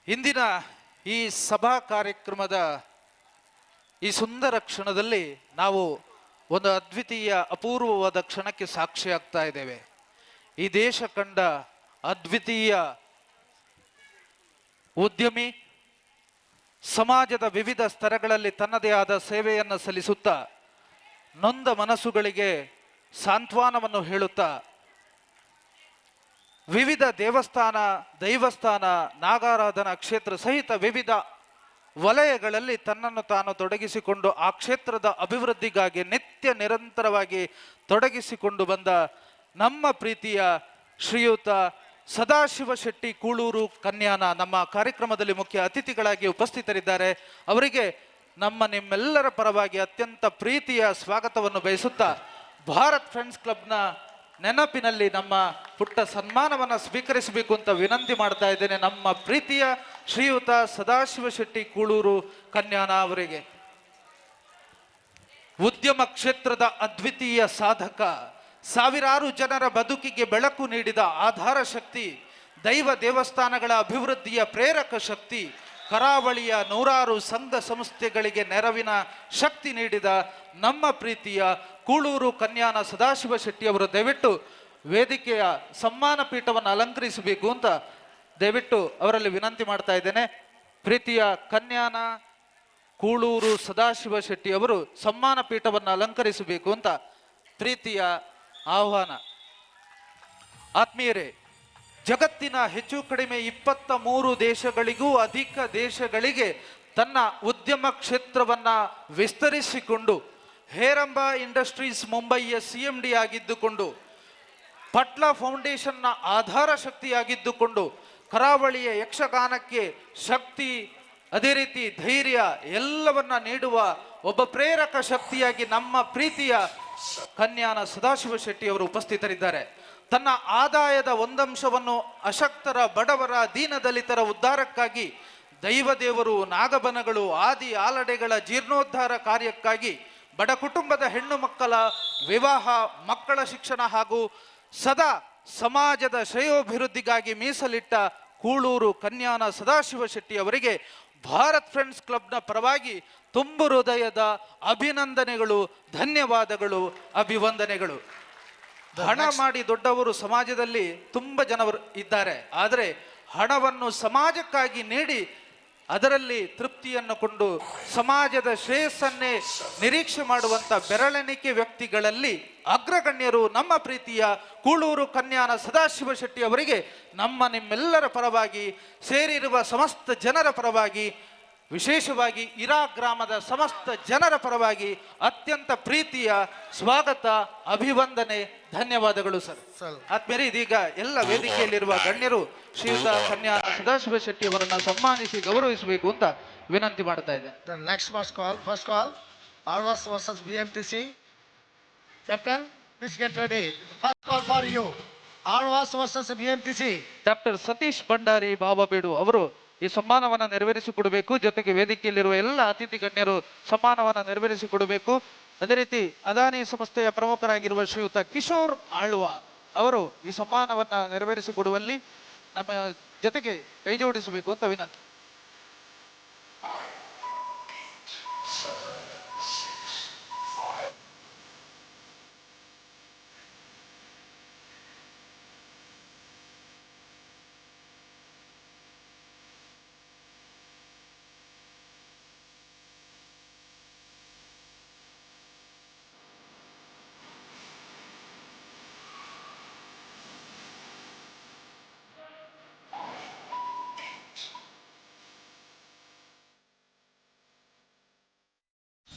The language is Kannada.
ಇಂದಿನ ಈ ಸಭಾ ಕಾರ್ಯಕ್ರಮದ ಈ ಸುಂದರ ಕ್ಷಣದಲ್ಲಿ ನಾವು ಒಂದು ಅದ್ವಿತೀಯ ಅಪೂರ್ವವಾದ ಕ್ಷಣಕ್ಕೆ ಸಾಕ್ಷಿಯಾಗ್ತಾ ಇದ್ದೇವೆ. ಈ ದೇಶ ಕಂಡ ಅದ್ವಿತೀಯ ಉದ್ಯಮಿ, ಸಮಾಜದ ವಿವಿಧ ಸ್ತರಗಳಲ್ಲಿ ತನ್ನದೇ ಆದ ಸೇವೆಯನ್ನು ಸಲ್ಲಿಸುತ್ತಾ ನೊಂದ ಮನಸ್ಸುಗಳಿಗೆ ಸಾಂತ್ವನವನ್ನು ಹೇಳುತ್ತಾ ವಿವಿಧ ದೇವಸ್ಥಾನ, ದೈವಸ್ಥಾನ, ನಾಗಾರಾಧನಾ ಕ್ಷೇತ್ರ ಸಹಿತ ವಿವಿಧ ವಲಯಗಳಲ್ಲಿ ತನ್ನನ್ನು ತಾನು ತೊಡಗಿಸಿಕೊಂಡು ಆ ಕ್ಷೇತ್ರದ ಅಭಿವೃದ್ಧಿಗಾಗಿ ನಿತ್ಯ ನಿರಂತರವಾಗಿ ತೊಡಗಿಸಿಕೊಂಡು ಬಂದ ನಮ್ಮ ಪ್ರೀತಿಯ ಶ್ರೀಯುತ ಸದಾಶಿವ ಶೆಟ್ಟಿ ಕೂಳೂರು ಕನ್ಯಾನ ನಮ್ಮ ಕಾರ್ಯಕ್ರಮದಲ್ಲಿ ಮುಖ್ಯ ಅತಿಥಿಗಳಾಗಿ ಉಪಸ್ಥಿತರಿದ್ದಾರೆ. ಅವರಿಗೆ ನಿಮ್ಮೆಲ್ಲರ ಪರವಾಗಿ ಅತ್ಯಂತ ಪ್ರೀತಿಯ ಸ್ವಾಗತವನ್ನು ಬಯಸುತ್ತಾ ಭಾರತ್ ಫ್ರೆಂಡ್ಸ್ ಕ್ಲಬ್ನ ನೆನಪಿನಲ್ಲಿ ನಮ್ಮ ಪುಟ್ಟ ಸನ್ಮಾನವನ್ನು ಸ್ವೀಕರಿಸಬೇಕು ಅಂತ ವಿನಂತಿ ಮಾಡ್ತಾ ಇದ್ದೇನೆ. ನಮ್ಮ ಪ್ರೀತಿಯ ಶ್ರೀಯುತ ಸದಾಶಿವ ಶೆಟ್ಟಿ ಕೂಳೂರು ಕನ್ಯಾನ ಅವರಿಗೆ. ಉದ್ಯಮ ಕ್ಷೇತ್ರದ ಅದ್ವಿತೀಯ ಸಾಧಕ, ಸಾವಿರಾರು ಜನರ ಬದುಕಿಗೆ ಬೆಳಕು ನೀಡಿದ ಆಧಾರ ಶಕ್ತಿ, ದೈವ ದೇವಸ್ಥಾನಗಳ ಅಭಿವೃದ್ಧಿಯ ಪ್ರೇರಕ ಶಕ್ತಿ, ಕರಾವಳಿಯ ನೂರಾರು ಸಂಘ ಸಂಸ್ಥೆಗಳಿಗೆ ನೆರವಿನ ಶಕ್ತಿ ನೀಡಿದ ನಮ್ಮ ಪ್ರೀತಿಯ ಕೂಳೂರು ಕನ್ಯಾನ ಸದಾಶಿವ ಶೆಟ್ಟಿ ಅವರು ದಯವಿಟ್ಟು ವೇದಿಕೆಯ ಸಮ್ಮಾನ ಪೀಠವನ್ನು ಅಲಂಕರಿಸಬೇಕು ಅಂತ ದಯವಿಟ್ಟು ಅವರಲ್ಲಿ ವಿನಂತಿ ಮಾಡ್ತಾ ಇದ್ದೇನೆ. ಪ್ರೀತಿಯ ಕನ್ಯಾನ ಕೂಳೂರು ಸದಾಶಿವ ಶೆಟ್ಟಿ ಅವರು ಸಮ್ಮಾನ ಪೀಠವನ್ನು ಅಲಂಕರಿಸಬೇಕು ಅಂತ ಪ್ರೀತಿಯ ಆಹ್ವಾನ. ಆತ್ಮೀಯರೇ, ಜಗತ್ತಿನ ಹೆಚ್ಚು ಕಡಿಮೆ 23 ದೇಶಗಳಿಗೂ ಅಧಿಕ ದೇಶಗಳಿಗೆ ತನ್ನ ಉದ್ಯಮ ಕ್ಷೇತ್ರವನ್ನ ವಿಸ್ತರಿಸಿಕೊಂಡು ಹೇರಂಬ ಇಂಡಸ್ಟ್ರೀಸ್ ಮುಂಬಯಿಯ CMD ಆಗಿದ್ದುಕೊಂಡು, ಪಟ್ಲ ಫೌಂಡೇಶನ್ನ ಆಧಾರ ಶಕ್ತಿಯಾಗಿದ್ದುಕೊಂಡು, ಕರಾವಳಿಯ ಯಕ್ಷಗಾನಕ್ಕೆ ಶಕ್ತಿ, ಅದೇ ರೀತಿ ಧೈರ್ಯ ಎಲ್ಲವನ್ನ ನೀಡುವ ಒಬ್ಬ ಪ್ರೇರಕ ಶಕ್ತಿಯಾಗಿ ನಮ್ಮ ಪ್ರೀತಿಯ ಕನ್ಯಾನ ಸದಾಶಿವ ಶೆಟ್ಟಿ ಅವರು ಉಪಸ್ಥಿತರಿದ್ದಾರೆ. ತನ್ನ ಆದಾಯದ ಒಂದಂಶವನ್ನು ಅಶಕ್ತರ, ಬಡವರ, ದೀನದಲಿತರ ಉದ್ಧಾರಕ್ಕಾಗಿ, ದೈವದೇವರು, ನಾಗಬನಗಳು, ಆದಿ ಆಲಡೆಗಳ ಜೀರ್ಣೋದ್ಧಾರ ಕಾರ್ಯಕ್ಕಾಗಿ, ಬಡ ಕುಟುಂಬದ ಹೆಣ್ಣು ಮಕ್ಕಳ ವಿವಾಹ, ಮಕ್ಕಳ ಶಿಕ್ಷಣ ಹಾಗೂ ಸದಾ ಸಮಾಜದ ಶ್ರೇಯೋಭಿವೃದ್ಧಿಗಾಗಿ ಮೀಸಲಿಟ್ಟ ಕೂಳೂರು ಕನ್ಯಾನ ಸದಾಶಿವ ಶೆಟ್ಟಿ ಅವರಿಗೆ ಭಾರತ್ ಫ್ರೆಂಡ್ಸ್ ಕ್ಲಬ್ನ ಪರವಾಗಿ ತುಂಬು ಹೃದಯದ ಅಭಿನಂದನೆಗಳು, ಧನ್ಯವಾದಗಳು, ಅಭಿವಂದನೆಗಳು. ಹಣ ಮಾಡಿ ದೊಡ್ಡವರು ಸಮಾಜದಲ್ಲಿ ತುಂಬ ಜನರು ಇದ್ದಾರೆ. ಆದರೆ ಹಣವನ್ನು ಸಮಾಜಕ್ಕಾಗಿ ನೀಡಿ ಅದರಲ್ಲಿ ತೃಪ್ತಿಯನ್ನು ಕೊಂಡು ಸಮಾಜದ ಶ್ರೇಯಸ್ಸನ್ನೇ ನಿರೀಕ್ಷೆ ಮಾಡುವಂತ ಬೆರಳೆಣಿಕೆ ವ್ಯಕ್ತಿಗಳಲ್ಲಿ ಅಗ್ರಗಣ್ಯರು ನಮ್ಮ ಪ್ರೀತಿಯ ಕೂಳೂರು ಕನ್ಯಾನ ಸದಾಶಿವ ಶೆಟ್ಟಿ ಅವರಿಗೆ ನಿಮ್ಮೆಲ್ಲರ ಪರವಾಗಿ, ಸೇರಿರುವ ಸಮಸ್ತ ಜನರ ಪರವಾಗಿ, ವಿಶೇಷವಾಗಿ ಇರಾ ಗ್ರಾಮದ ಸಮಸ್ತ ಜನರ ಪರವಾಗಿ ಅತ್ಯಂತ ಪ್ರೀತಿಯ ಸ್ವಾಗತ, ಅಭಿವಂದನೆ, ಧನ್ಯವಾದಗಳು ಸರ್. ಆದ್ಮೇಲೆ ಇದೀಗ ಎಲ್ಲ ವೇದಿಕೆಯಲ್ಲಿರುವ ಗಣ್ಯರು ಶ್ರೀಯುತ ಕನ್ಯಾನ ಸದಾಶಿವ ಶೆಟ್ಟಿ ಅವರನ್ನು ಸನ್ಮಾನಿಸಿ ಗೌರವಿಸಬೇಕು ಅಂತ ವಿನಂತಿ ಮಾಡ್ತಾ ಇದೆ. First call RVAS versus BMTC. Captain, please get ready. First call for you. RVAS versus BMTC. Doctor Satish Bhandari ಬಾಬಾಬೇಡು ಅವರು ಈ ಸಮ್ಮಾನವನ್ನು ನೆರವೇರಿಸಿಕೊಡಬೇಕು. ಜೊತೆಗೆ ವೇದಿಕೆಯಲ್ಲಿರುವ ಎಲ್ಲ ಅತಿಥಿ ಗಣ್ಯರು ಸಮ್ಮಾನವನ್ನು ನೆರವೇರಿಸಿಕೊಡಬೇಕು. ಅದೇ ರೀತಿ ಅದಾನಿ ಸಂಸ್ಥೆಯ ಪ್ರಮುಖರಾಗಿರುವ ಶ್ರೀಯುತ ಕಿಶೋರ್ ಆಳ್ವ ಅವರು ಈ ಸಮ್ಮಾನವನ್ನು ನೆರವೇರಿಸಿಕೊಡುವಲ್ಲಿ ನಮ್ಮ ಜೊತೆಗೆ ಕೈ ಜೋಡಿಸಬೇಕು ಅಂತ ವಿನಂತಿ.